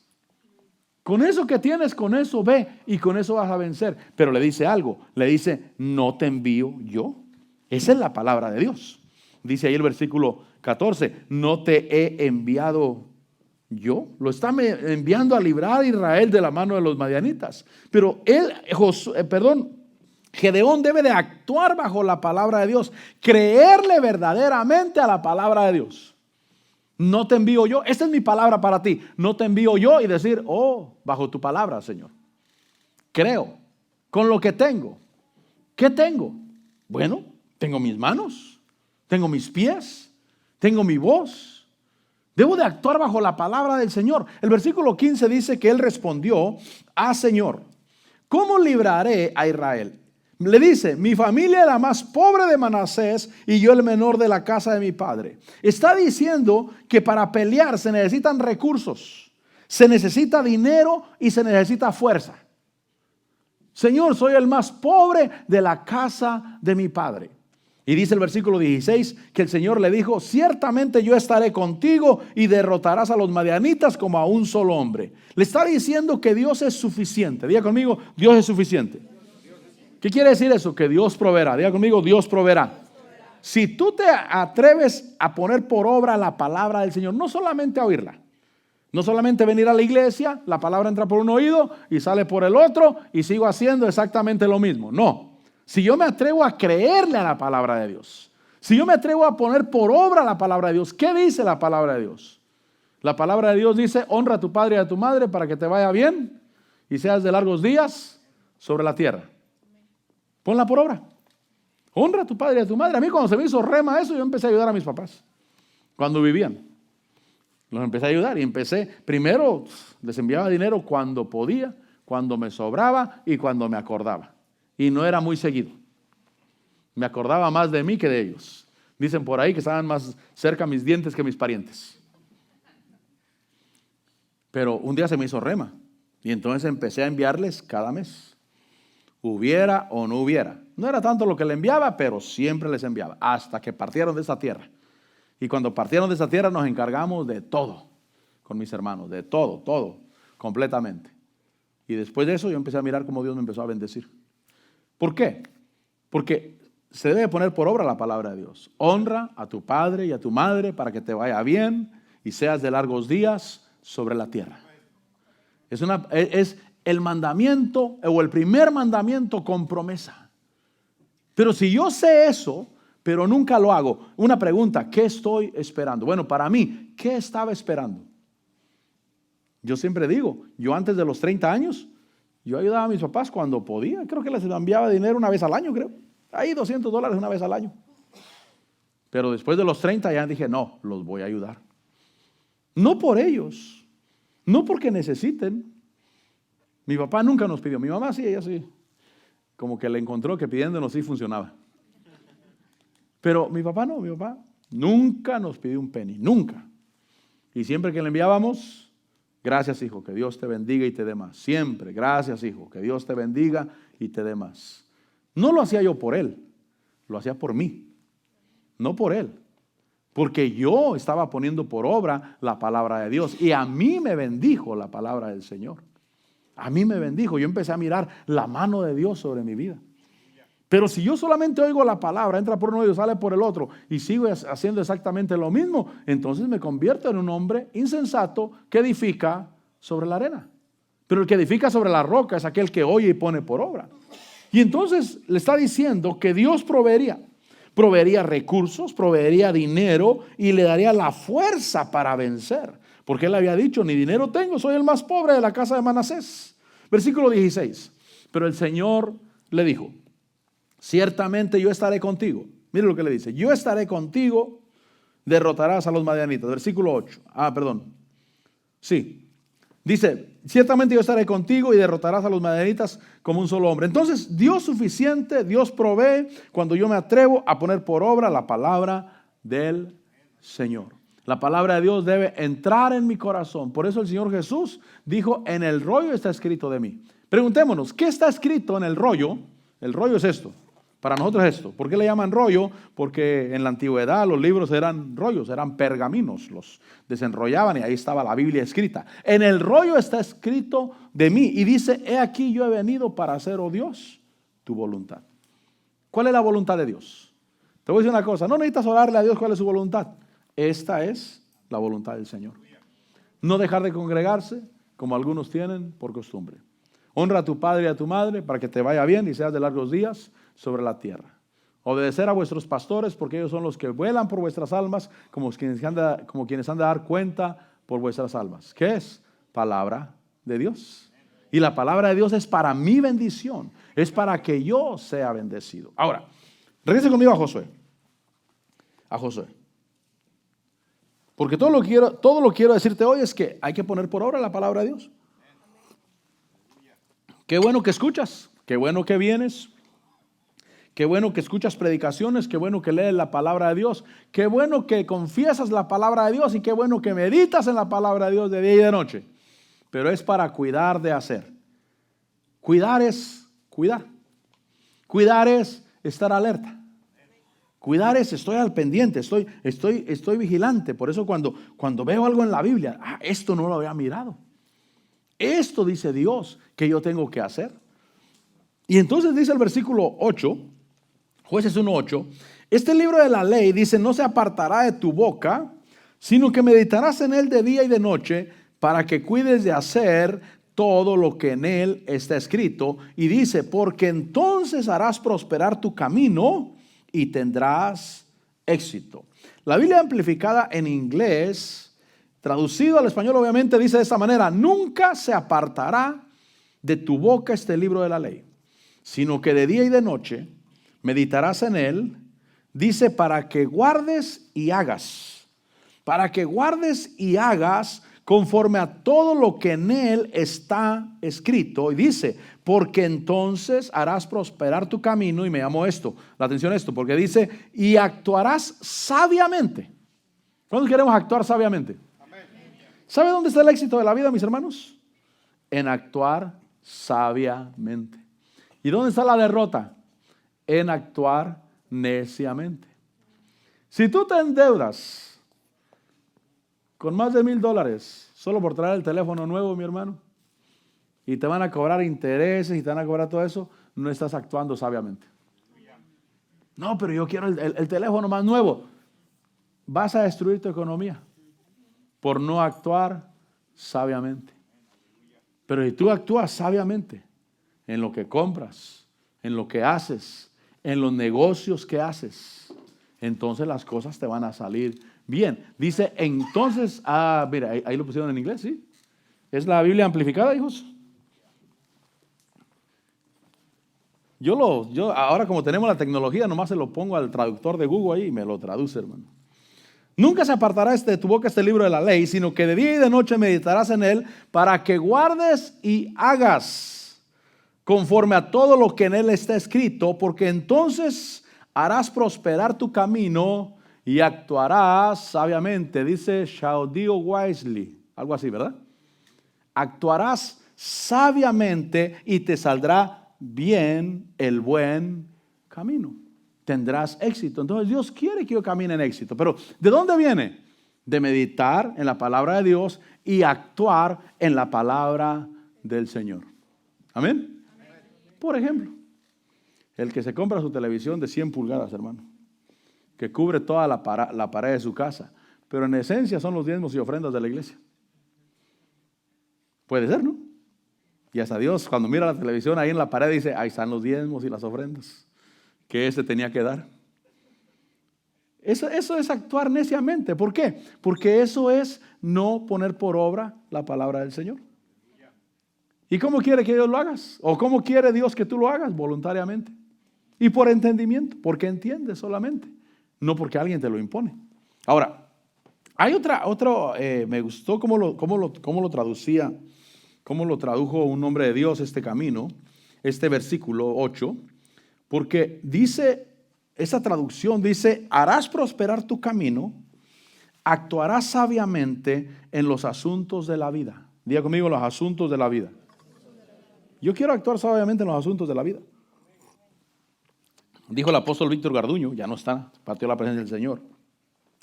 Con eso que tienes, con eso ve y con eso vas a vencer. Pero le dice algo, le dice, no te envío yo. Esa es la palabra de Dios. Dice ahí el versículo 14, no te he enviado yo. Lo está enviando a librar a Israel de la mano de los madianitas. Pero Gedeón debe de actuar bajo la palabra de Dios, creerle verdaderamente a la palabra de Dios. No te envío yo, esta es mi palabra para ti, no te envío yo y decir, bajo tu palabra, Señor. Creo, con lo que tengo. ¿Qué tengo? Bueno, tengo mis manos, tengo mis pies, tengo mi voz. Debo de actuar bajo la palabra del Señor. El versículo 15 dice que él respondió, Señor, ¿cómo libraré a Israel? Le dice, mi familia es la más pobre de Manasés y yo el menor de la casa de mi padre. Está diciendo que para pelear se necesitan recursos, se necesita dinero y se necesita fuerza. Señor, soy el más pobre de la casa de mi padre. Y dice el versículo 16 que el Señor le dijo, ciertamente yo estaré contigo y derrotarás a los madianitas como a un solo hombre. Le está diciendo que Dios es suficiente. Diga conmigo, Dios es suficiente. ¿Qué quiere decir eso? Que Dios proveerá. Diga conmigo, Dios proveerá. Si tú te atreves a poner por obra la palabra del Señor, no solamente a oírla, no solamente venir a la iglesia, la palabra entra por un oído y sale por el otro y sigo haciendo exactamente lo mismo. No, si yo me atrevo a creerle a la palabra de Dios, si yo me atrevo a poner por obra la palabra de Dios, ¿qué dice la palabra de Dios? La palabra de Dios dice, honra a tu padre y a tu madre para que te vaya bien y seas de largos días sobre la tierra. Ponla por obra. Honra a tu padre y a tu madre. A mí cuando se me hizo rema eso, yo empecé a ayudar a mis papás. Cuando vivían. Los empecé a ayudar y primero les enviaba dinero cuando podía, cuando me sobraba y cuando me acordaba. Y no era muy seguido. Me acordaba más de mí que de ellos. Dicen por ahí que estaban más cerca mis dientes que mis parientes. Pero un día se me hizo rema y entonces empecé a enviarles cada mes hubiera o no hubiera. No era tanto lo que le enviaba, pero siempre les enviaba, hasta que partieron de esa tierra. Y cuando partieron de esa tierra nos encargamos de todo, con mis hermanos, de todo, todo, completamente. Y después de eso yo empecé a mirar cómo Dios me empezó a bendecir. ¿Por qué? Porque se debe poner por obra la palabra de Dios. Honra a tu padre y a tu madre para que te vaya bien y seas de largos días sobre la tierra. Es el mandamiento o el primer mandamiento con promesa. Pero si yo sé eso, pero nunca lo hago, una pregunta, ¿qué estoy esperando? Bueno, para mí, ¿qué estaba esperando? Yo siempre digo, yo antes de los 30 años, yo ayudaba a mis papás cuando podía. Creo que les enviaba dinero una vez al año, creo. Ahí $200 una vez al año. Pero después de los 30 ya dije, no, los voy a ayudar. No por ellos, no porque necesiten. Mi papá nunca nos pidió, mi mamá sí, ella sí. Como que le encontró que pidiéndonos sí funcionaba. Pero mi papá no, mi papá nunca nos pidió un penny, nunca. Y siempre que le enviábamos, gracias hijo, que Dios te bendiga y te dé más. Siempre, gracias hijo, que Dios te bendiga y te dé más. No lo hacía yo por él, lo hacía por mí, no por él. Porque yo estaba poniendo por obra la palabra de Dios y a mí me bendijo la palabra del Señor. A mí me bendijo, yo empecé a mirar la mano de Dios sobre mi vida. Pero si yo solamente oigo la palabra, entra por un oído, sale por el otro y sigo haciendo exactamente lo mismo, entonces me convierto en un hombre insensato que edifica sobre la arena. Pero el que edifica sobre la roca es aquel que oye y pone por obra. Y entonces le está diciendo que Dios proveería recursos, proveería dinero y le daría la fuerza para vencer. Porque él había dicho, ni dinero tengo, soy el más pobre de la casa de Manasés. Versículo 16. Pero el Señor le dijo, ciertamente yo estaré contigo. Mire lo que le dice, yo estaré contigo, derrotarás a los madianitas. Versículo 8. Sí. Dice, ciertamente yo estaré contigo y derrotarás a los madianitas como un solo hombre. Entonces, Dios suficiente, Dios provee cuando yo me atrevo a poner por obra la palabra del Señor. La palabra de Dios debe entrar en mi corazón. Por eso el Señor Jesús dijo, en el rollo está escrito de mí. Preguntémonos, ¿qué está escrito en el rollo? El rollo es esto. Para nosotros es esto. ¿Por qué le llaman rollo? Porque en la antigüedad los libros eran rollos, eran pergaminos. Los desenrollaban y ahí estaba la Biblia escrita. En el rollo está escrito de mí. Y dice, he aquí yo he venido para hacer, oh Dios, tu voluntad. ¿Cuál es la voluntad de Dios? Te voy a decir una cosa. No necesitas orarle a Dios cuál es su voluntad. Esta es la voluntad del Señor. No dejar de congregarse como algunos tienen por costumbre. Honra a tu padre y a tu madre para que te vaya bien y seas de largos días sobre la tierra. Obedecer a vuestros pastores porque ellos son los que velan por vuestras almas como quienes han de dar cuenta por vuestras almas. ¿Qué es? Palabra de Dios. Y la palabra de Dios es para mi bendición. Es para que yo sea bendecido. Ahora, regrese conmigo a Josué. A Josué. Porque todo lo que quiero decirte hoy es que hay que poner por obra la palabra de Dios. Qué bueno que escuchas, qué bueno que vienes, qué bueno que escuchas predicaciones, qué bueno que lees la palabra de Dios, qué bueno que confiesas la palabra de Dios y qué bueno que meditas en la palabra de Dios de día y de noche. Pero es para cuidar de hacer. Cuidar es cuidar. Cuidar es estar alerta. Cuidar es, estoy al pendiente, estoy vigilante. Por eso cuando veo algo en la Biblia, esto no lo había mirado. Esto dice Dios que yo tengo que hacer. Y entonces dice el versículo 8, Jueces 1:8, este libro de la ley dice, no se apartará de tu boca, sino que meditarás en él de día y de noche, para que cuides de hacer todo lo que en él está escrito. Y dice, porque entonces harás prosperar tu camino y tendrás éxito. La Biblia amplificada en inglés, traducido al español obviamente, dice de esta manera, nunca se apartará de tu boca este libro de la ley, sino que de día y de noche meditarás en él, dice, para que guardes y hagas conforme a todo lo que en él está escrito. Y dice, porque entonces harás prosperar tu camino. Y me llamó la atención esto, porque dice, y actuarás sabiamente. ¿Cuándo queremos actuar sabiamente? Amén. ¿Sabe dónde está el éxito de la vida, mis hermanos? En actuar sabiamente. ¿Y dónde está la derrota? En actuar neciamente. Si tú te endeudas con más de $1,000 solo por traer el teléfono nuevo, mi hermano, y te van a cobrar intereses y te van a cobrar todo eso, no estás actuando sabiamente. No, pero yo quiero el teléfono más nuevo. Vas a destruir tu economía por no actuar sabiamente. Pero si tú actúas sabiamente en lo que compras, en lo que haces, en los negocios que haces, entonces las cosas te van a salir bien. Dice entonces, mira, ahí lo pusieron en inglés, ¿sí? ¿Es la Biblia amplificada, hijos? Yo ahora como tenemos la tecnología, nomás se lo pongo al traductor de Google ahí y me lo traduce, hermano. Nunca se apartará de tu boca este libro de la ley, sino que de día y de noche meditarás en él para que guardes y hagas conforme a todo lo que en él está escrito, porque entonces harás prosperar tu camino y actuarás sabiamente. Dice, shall deal wisely, algo así, ¿verdad? Actuarás sabiamente y te saldrá bien el buen camino. Tendrás éxito. Entonces Dios quiere que yo camine en éxito. Pero ¿de dónde viene? De meditar en la palabra de Dios y actuar en la palabra del Señor. Amén. Por ejemplo, el que se compra su televisión de 100 pulgadas, hermano, que cubre toda la pared de su casa, pero en esencia son los diezmos y ofrendas de la iglesia. Puede ser, ¿no? Y hasta Dios, cuando mira la televisión ahí en la pared, dice, ahí están los diezmos y las ofrendas que ese tenía que dar. Eso es actuar neciamente. ¿Por qué? Porque eso es no poner por obra la palabra del Señor. ¿Y cómo quiere que Dios lo hagas? ¿O cómo quiere Dios que tú lo hagas? Voluntariamente. Y por entendimiento, porque entiendes solamente, no porque alguien te lo impone. Ahora, hay me gustó cómo lo traducía, cómo lo tradujo un hombre de Dios este camino, este versículo 8, porque dice, esa traducción dice, harás prosperar tu camino, actuarás sabiamente en los asuntos de la vida. Diga conmigo, los asuntos de la vida. Yo quiero actuar sabiamente en los asuntos de la vida. Dijo el apóstol Víctor Garduño, ya no está, partió la presencia del Señor.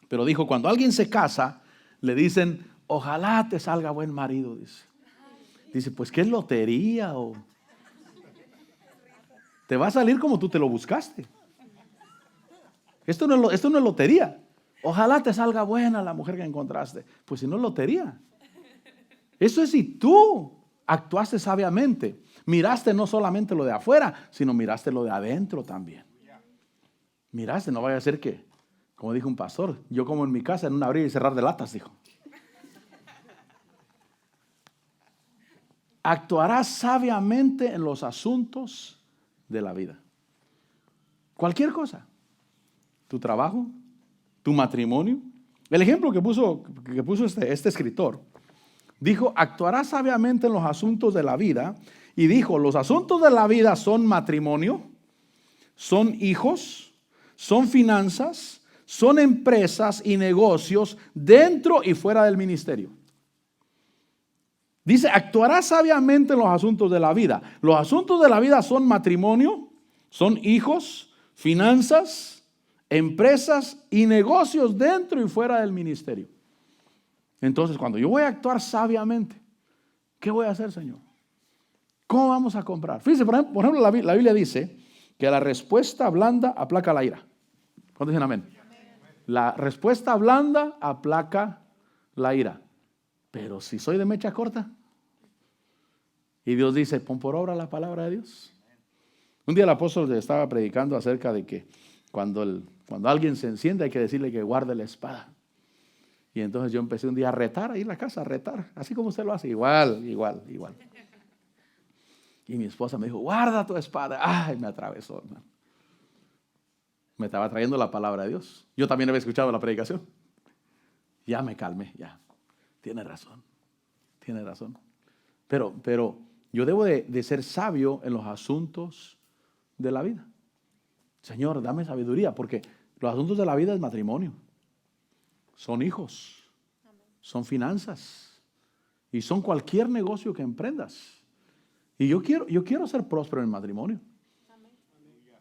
Pero dijo, cuando alguien se casa, le dicen, ojalá te salga buen marido, dice. Dice, pues ¿qué es lotería? O te va a salir como tú te lo buscaste. Esto no es lotería. Ojalá te salga buena la mujer que encontraste. Pues si no es lotería. Eso es si tú actuaste sabiamente. Miraste no solamente lo de afuera, sino miraste lo de adentro también. Miraste, no vaya a ser que, como dijo un pastor, yo como en mi casa en un abrir y cerrar de latas, dijo. Actuarás sabiamente en los asuntos de la vida. Cualquier cosa. Tu trabajo, tu matrimonio. El ejemplo que puso este escritor, dijo, actuarás sabiamente en los asuntos de la vida. Y dijo, los asuntos de la vida son matrimonio, son hijos, son finanzas, son empresas y negocios dentro y fuera del ministerio. Dice, actuarás sabiamente en los asuntos de la vida. Los asuntos de la vida son matrimonio, son hijos, finanzas, empresas y negocios dentro y fuera del ministerio. Entonces, cuando yo voy a actuar sabiamente, ¿qué voy a hacer, Señor? ¿Cómo vamos a comprar? Fíjense, por ejemplo, la Biblia dice que la respuesta blanda aplaca la ira. ¿Cuántos dicen amén? La respuesta blanda aplaca la ira. Pero si soy de mecha corta, y Dios dice, pon por obra la palabra de Dios. Un día el apóstol estaba predicando acerca de que cuando alguien se enciende hay que decirle que guarde la espada. Y entonces yo empecé un día a retar ahí en la casa, a retar, así como usted lo hace, igual. Y mi esposa me dijo, guarda tu espada. Ay, me atravesó, hermano. Me estaba trayendo la palabra de Dios. Yo también había escuchado la predicación. Ya me calmé, ya. Tiene razón. Pero yo debo de ser sabio en los asuntos de la vida. Señor, dame sabiduría, porque los asuntos de la vida es matrimonio. Son hijos, son finanzas y son cualquier negocio que emprendas. Y yo quiero ser próspero en el matrimonio.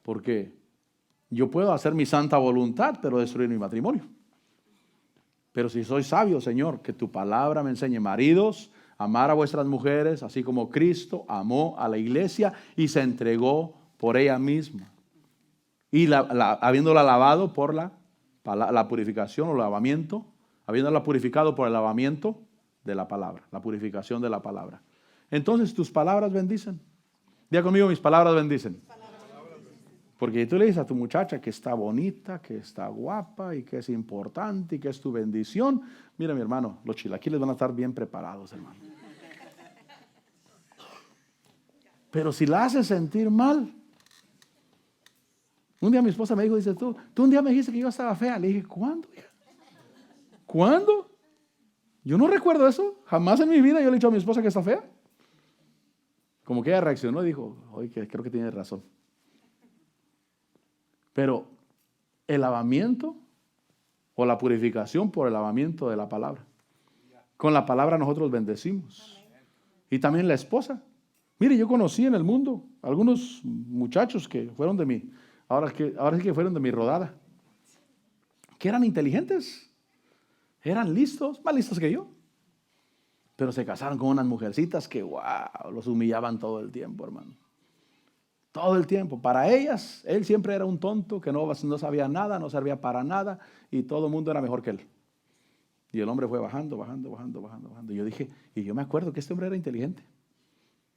Porque yo puedo hacer mi santa voluntad, pero destruir mi matrimonio. Pero si soy sabio, Señor, que tu palabra me enseñe, maridos, amar a vuestras mujeres, así como Cristo amó a la iglesia y se entregó por ella misma. Y habiéndola lavado por la purificación o lavamiento, habiéndola purificado por el lavamiento de la palabra, la purificación de la palabra. Entonces tus palabras bendicen. Diga conmigo, mis palabras bendicen. Porque tú le dices a tu muchacha que está bonita, que está guapa y que es importante y que es tu bendición. Mira, mi hermano, los chilaquiles van a estar bien preparados, hermano. Pero si la haces sentir mal. Un día mi esposa me dijo, dice, tú un día me dijiste que yo estaba fea. Le dije, ¿cuándo? ¿Cuándo? Yo no recuerdo eso. Jamás en mi vida yo le he dicho a mi esposa que está fea. Como que ella reaccionó y dijo, oye, creo que tiene razón. Pero el lavamiento o la purificación por el lavamiento de la palabra. Con la palabra nosotros bendecimos. Y también la esposa. Mire, yo conocí en el mundo algunos muchachos que fueron de mi, ahora sí que fueron de mi rodada, que eran inteligentes, eran listos, más listos que yo. Pero se casaron con unas mujercitas que, wow, los humillaban todo el tiempo, hermano. Todo el tiempo. Para ellas, él siempre era un tonto que no sabía nada, no servía para nada y todo el mundo era mejor que él. Y el hombre fue bajando. Y yo dije, y yo me acuerdo que este hombre era inteligente.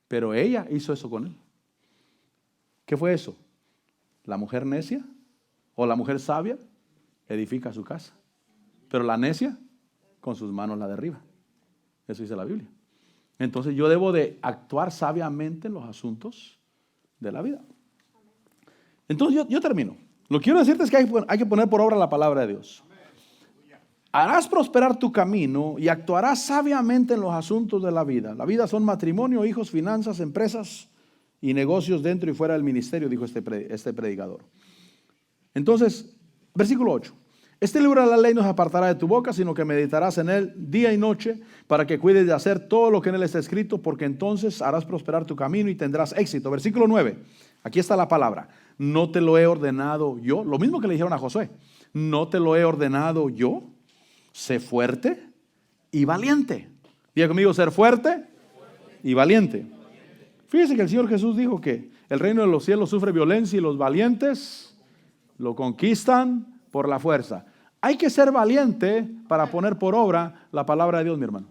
Pero ella hizo eso con él. ¿Qué fue eso? La mujer necia o la mujer sabia edifica su casa. Pero la necia con sus manos la derriba. Eso dice la Biblia. Entonces yo debo de actuar sabiamente en los asuntos de la vida. Entonces yo termino. Lo que quiero decirte es que hay que poner por obra la palabra de Dios. Harás prosperar tu camino y actuarás sabiamente en los asuntos de la vida. La vida son matrimonio, hijos, finanzas, empresas y negocios dentro y fuera del ministerio, dijo este predicador. Entonces, versículo 8. Este libro de la ley no se apartará de tu boca, sino que meditarás en él día y noche para que cuides de hacer todo lo que en él está escrito, porque entonces harás prosperar tu camino y tendrás éxito. Versículo 9. Aquí está la palabra. No te lo he ordenado yo. Lo mismo que le dijeron a Josué. No te lo he ordenado yo. Sé fuerte y valiente. Diga conmigo, ser fuerte y valiente. Fíjese que el Señor Jesús dijo que el reino de los cielos sufre violencia y los valientes lo conquistan por la fuerza. Hay que ser valiente para poner por obra la palabra de Dios, mi hermano.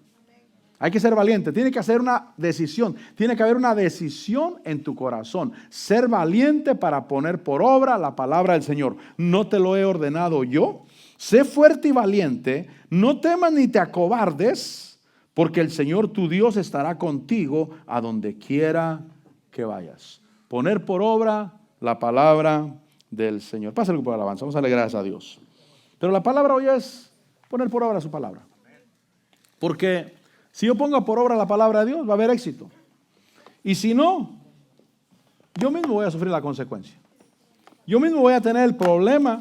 Hay que ser valiente. Tiene que hacer una decisión. Tiene que haber una decisión en tu corazón. Ser valiente para poner por obra la palabra del Señor. No te lo he ordenado yo. Sé fuerte y valiente. No temas ni te acobardes, porque el Señor tu Dios estará contigo a donde quiera que vayas. Poner por obra la palabra del Señor. Pásale por alabanza. Vamos a darle gracias a Dios. Pero la palabra hoy es poner por obra su palabra. Porque si yo pongo por obra la palabra de Dios, va a haber éxito. Y si no, yo mismo voy a sufrir la consecuencia. Yo mismo voy a tener el problema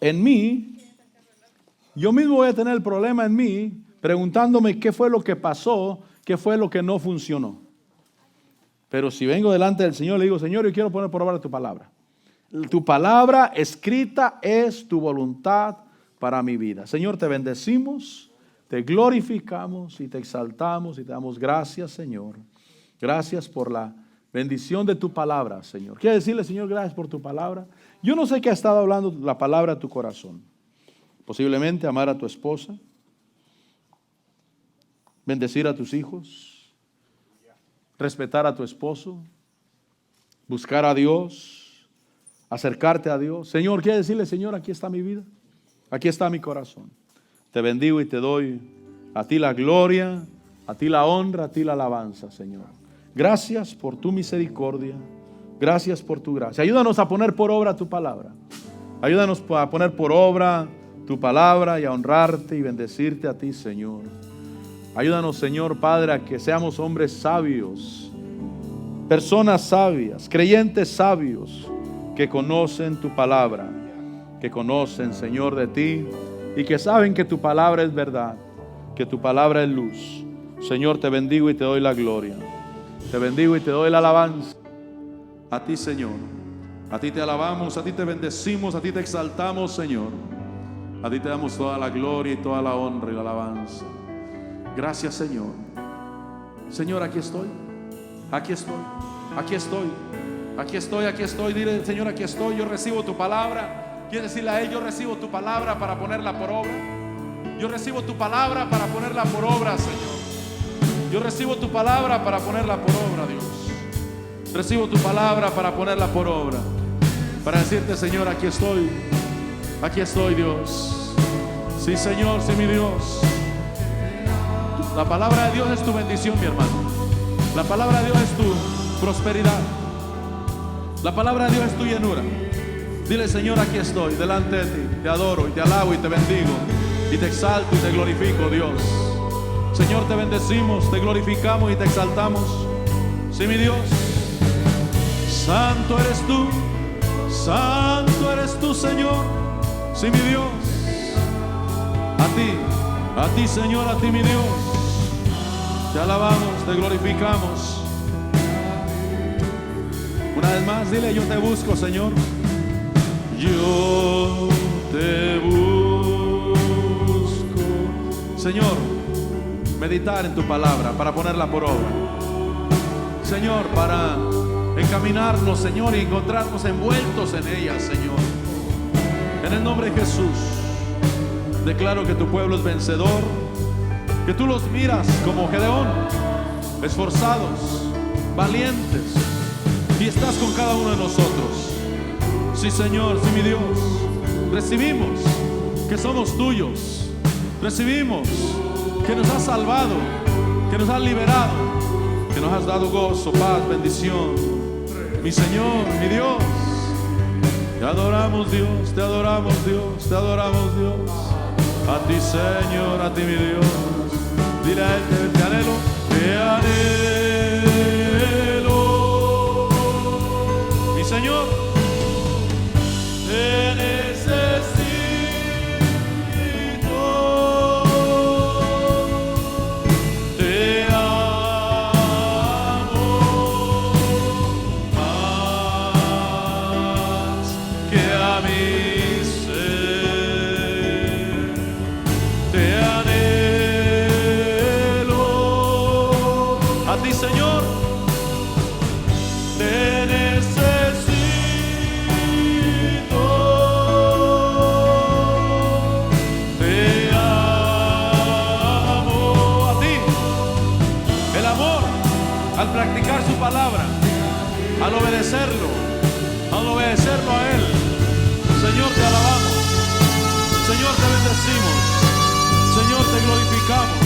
en mí. Yo mismo voy a tener el problema en mí preguntándome qué fue lo que pasó, qué fue lo que no funcionó. Pero si vengo delante del Señor, le digo, Señor, yo quiero poner por obra tu palabra. Tu palabra escrita es tu voluntad para mi vida. Señor, te bendecimos, te glorificamos y te exaltamos y te damos gracias, Señor. Gracias por la bendición de tu palabra, Señor. Quiero decirle, Señor, gracias por tu palabra. Yo no sé qué ha estado hablando la palabra a tu corazón. Posiblemente amar a tu esposa, bendecir a tus hijos, respetar a tu esposo, buscar a Dios, acercarte a Dios. Señor, quiere decirle, Señor, aquí está mi vida, aquí está mi corazón. Te bendigo y te doy a ti la gloria, a ti la honra, a ti la alabanza, Señor. Gracias por tu misericordia, gracias por tu gracia. Ayúdanos a poner por obra tu palabra. Ayúdanos a poner por obra tu palabra y a honrarte y bendecirte a ti, Señor. Ayúdanos, Señor Padre, a que seamos hombres sabios, personas sabias, creyentes sabios, que conocen tu palabra, que conocen, Señor, de ti y que saben que tu palabra es verdad, que tu palabra es luz. Señor, te bendigo y te doy la gloria. Te bendigo y te doy la alabanza. A ti, Señor. A ti te alabamos, a ti te bendecimos, a ti te exaltamos, Señor. A ti te damos toda la gloria y toda la honra y la alabanza. Gracias, Señor. Señor, aquí estoy. Aquí estoy. Aquí estoy. Aquí estoy, aquí estoy. Dile, Señor, aquí estoy. Yo recibo tu palabra. Quiere decirle a él, yo recibo tu palabra para ponerla por obra. Yo recibo tu palabra para ponerla por obra, Señor. Yo recibo tu palabra para ponerla por obra, Dios. Recibo tu palabra para ponerla por obra. Para decirte, Señor, aquí estoy. Aquí estoy, Dios. Sí, Señor, sí, mi Dios. La palabra de Dios es tu bendición, mi hermano. La palabra de Dios es tu prosperidad. La palabra de Dios es tu llenura. Dile, Señor, aquí estoy delante de ti. Te adoro y te alabo y te bendigo. Y te exalto y te glorifico, Dios. Señor, te bendecimos, te glorificamos y te exaltamos. Sí, mi Dios. Santo eres tú, Señor. Sí, mi Dios. A ti, Señor, a ti, mi Dios. Te alabamos, te glorificamos. Una vez más, dile, yo te busco, Señor. Yo te busco. Señor, meditar en tu palabra para ponerla por obra. Señor, para encaminarnos, Señor, y encontrarnos envueltos en ella, Señor. En el nombre de Jesús, declaro que tu pueblo es vencedor, que tú los miras como Gedeón, esforzados, valientes, y estás con cada uno de nosotros. Sí, Señor, sí, mi Dios. Recibimos que somos tuyos. Recibimos que nos has salvado, que nos has liberado, que nos has dado gozo, paz, bendición. Mi Señor, mi Dios. Te adoramos, Dios, te adoramos, Dios, te adoramos, Dios. A ti, Señor, a ti, mi Dios. Dile a él, te anhelo, te anhelo. Mi Señor, te necesito. Te amo más que a mi ser. Te anhelo. A ti, Señor, te necesito. Te amo. A ti, el amor, al practicar su palabra, al obedecerlo a Él. Señor, te alabamos. Señor, te bendecimos. Señor, te glorificamos.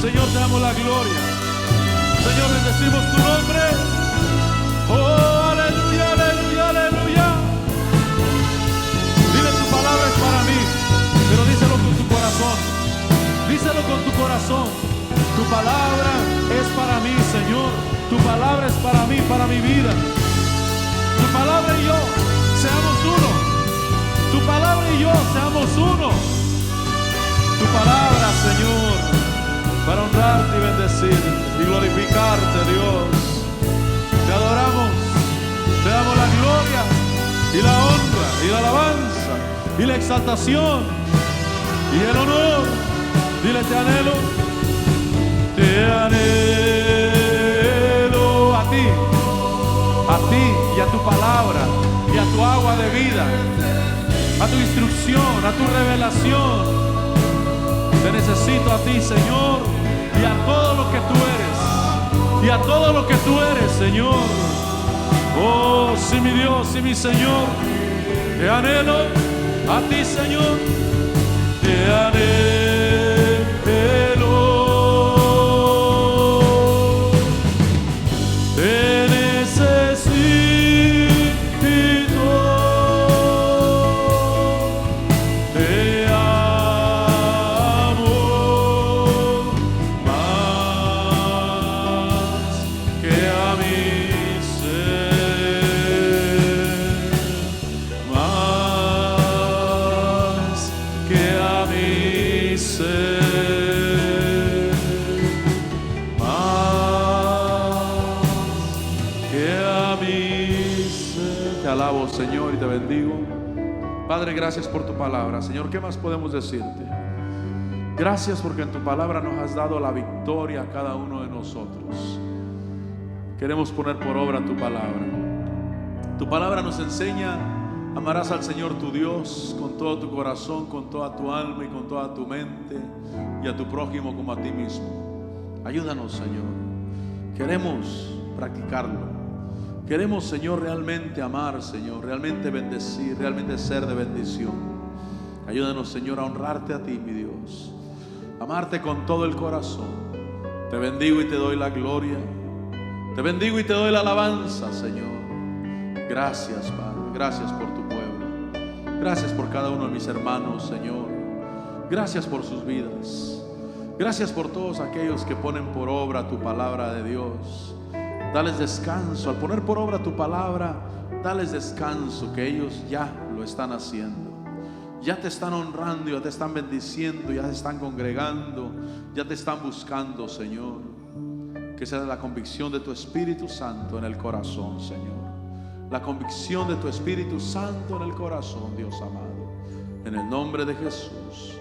Señor, te damos la gloria. Señor, bendecimos tu nombre. Oh, aleluya, aleluya, aleluya. Dile, tu palabra es para mí, pero díselo con tu corazón. Díselo con tu corazón. Tu palabra es para mí, Señor. Tu palabra es para mí, para mi vida. Tu palabra y yo seamos uno. Tu palabra y yo seamos uno. Tu palabra, Señor, para honrarte y bendecirte y glorificarte, Dios. Te adoramos, te damos la gloria y la honra y la alabanza y la exaltación y el honor. Dile, te anhelo, te anhelo. A ti y a tu palabra y a tu agua de vida, a tu instrucción, a tu revelación. Te necesito a ti, Señor, y a todo lo que tú eres, y a todo lo que tú eres, Señor. Oh, sí, mi Dios, sí, mi Señor. Te anhelo a ti, Señor. Te anhelo. Te necesito. Te amo más que a mi ser. Más que a mi ser. Más Señor, y te bendigo. Padre, gracias por tu palabra. Señor, ¿qué más podemos decirte? Gracias porque en tu palabra nos has dado la victoria a cada uno de nosotros. Queremos poner por obra tu palabra. Tu palabra nos enseña: amarás al Señor tu Dios con todo tu corazón, con toda tu alma y con toda tu mente, y a tu prójimo como a ti mismo. Ayúdanos, Señor. Queremos practicarlo. Queremos, Señor, realmente amar, Señor, realmente bendecir, realmente ser de bendición. Ayúdanos, Señor, a honrarte a ti, mi Dios, amarte con todo el corazón. Te bendigo y te doy la gloria. Te bendigo y te doy la alabanza, Señor. Gracias, Padre. Gracias por tu pueblo. Gracias por cada uno de mis hermanos, Señor. Gracias por sus vidas. Gracias por todos aquellos que ponen por obra tu palabra de Dios. Dales descanso. Al poner por obra tu palabra, dales descanso, que ellos ya lo están haciendo. Ya te están honrando, ya te están bendiciendo, ya se están congregando, ya te están buscando, Señor. Que sea la convicción de tu Espíritu Santo en el corazón, Señor. La convicción de tu Espíritu Santo en el corazón, Dios amado. En el nombre de Jesús,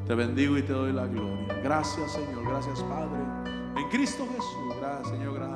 te bendigo y te doy la gloria. Gracias, Señor. Gracias, Padre. En Cristo Jesús. Gracias, Señor. Gracias.